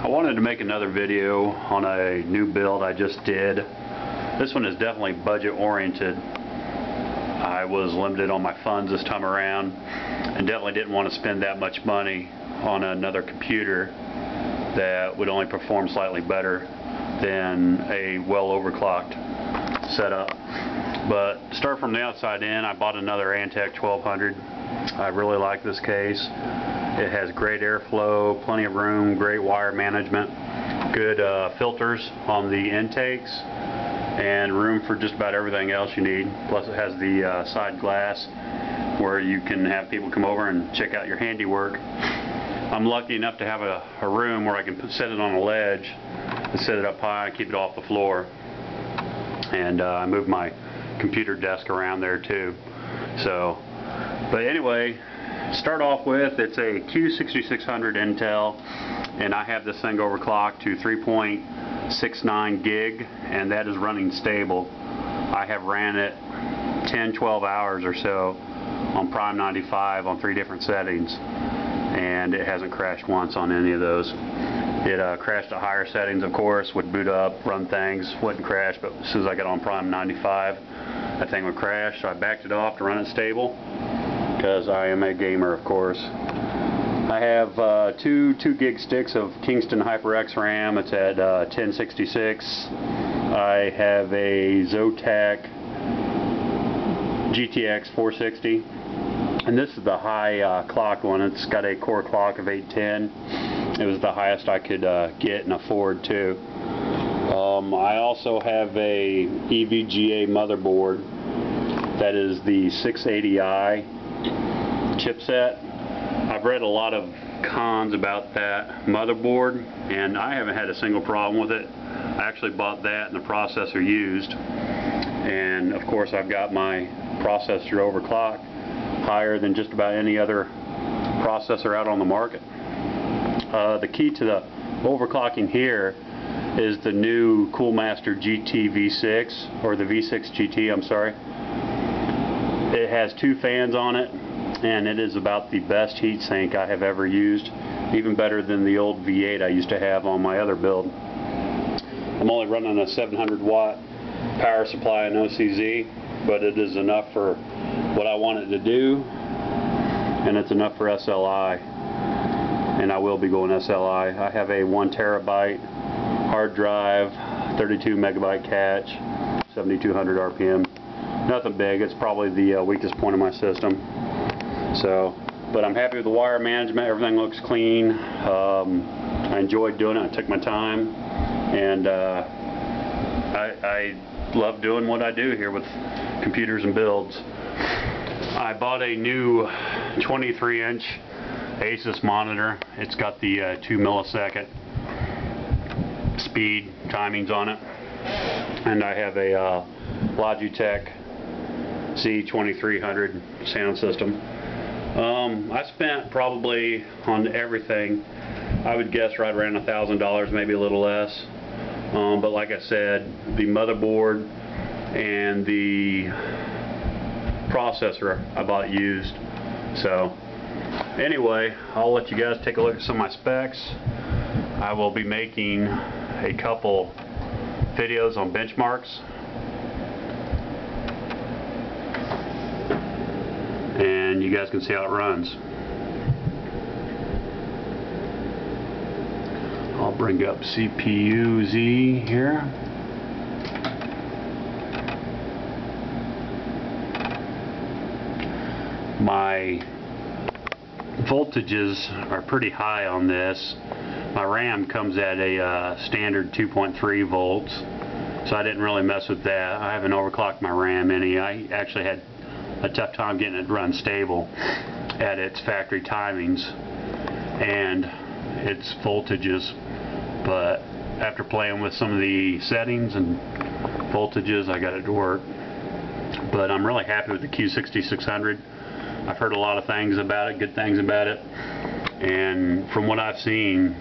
I wanted to make another video on a new build I just did. This one is definitely budget oriented. I was limited on my funds this time around and definitely didn't want to spend that much money on another computer that would only perform slightly better than a well overclocked setup. But start from the outside in, I bought another Antec 1200. I really like this case. It has great airflow, plenty of room, great wire management, good filters on the intakes, and room for just about everything else you need. Plus it has the side glass where you can have people come over and check out your handiwork. I'm lucky enough to have a room where I can set it on a ledge and set it up high and keep it off the floor. And I moved my computer desk around there too. So, but anyway, start off with, it's a Q6600 Intel, and I have this thing overclocked to 3.69 gig, and that is running stable. I have ran it 10-12 hours or so on Prime 95 on 3 different settings, and it hasn't crashed once on any of those. It crashed at higher settings, of course, would boot up, run things, wouldn't crash, but as soon as I got on Prime 95, that thing would crash, so I backed it off to run it stable, because I am a gamer, of course. I have two gig sticks of Kingston HyperX RAM. It's at 1066. I have a Zotac GTX 460, and this is the high clock one. It's got a core clock of 810. It was the highest I could get and afford too. I also have a EVGA motherboard. That is the 680i chipset. I've read a lot of cons about that motherboard, and I haven't had a single problem with it. I actually bought that and the processor used, and of course I've got my processor overclocked higher than just about any other processor out on the market. The key to the overclocking here is the new Coolmaster GT V6, or the V6 GT, I'm sorry. It has 2 fans on it, and it is about the best heatsink I have ever used, even better than the old V8 I used to have on my other build. I'm only running a 700 watt power supply in OCZ, but it is enough for what I want it to do, and it's enough for SLI, and I will be going SLI. I have a 1 terabyte hard drive, 32 megabyte cache, 7200 RPM. Nothing big, it's probably the weakest point of my system. So, but I'm happy with the wire management, everything looks clean. I enjoyed doing it, I took my time, and I love doing what I do here with computers and builds. I bought a new 23-inch Asus monitor. It's got the 2 millisecond speed timings on it, and I have a Logitech C2300 sound system. I spent probably on everything, I would guess right around $1,000, maybe a little less. But like I said, the motherboard and the processor I bought used. So anyway, I'll let you guys take a look at some of my specs. I will be making a couple videos on benchmarks, and you guys can see how it runs. I'll bring up CPU-Z here. My voltages are pretty high on this. My RAM comes at a standard 2.3 volts, so I didn't really mess with that. I haven't overclocked my RAM any. I actually had a tough time getting it to run stable at its factory timings and its voltages, but after playing with some of the settings and voltages, I got it to work. But I'm really happy with the Q6600. I've heard a lot of things about it, good things about it, and from what I've seen,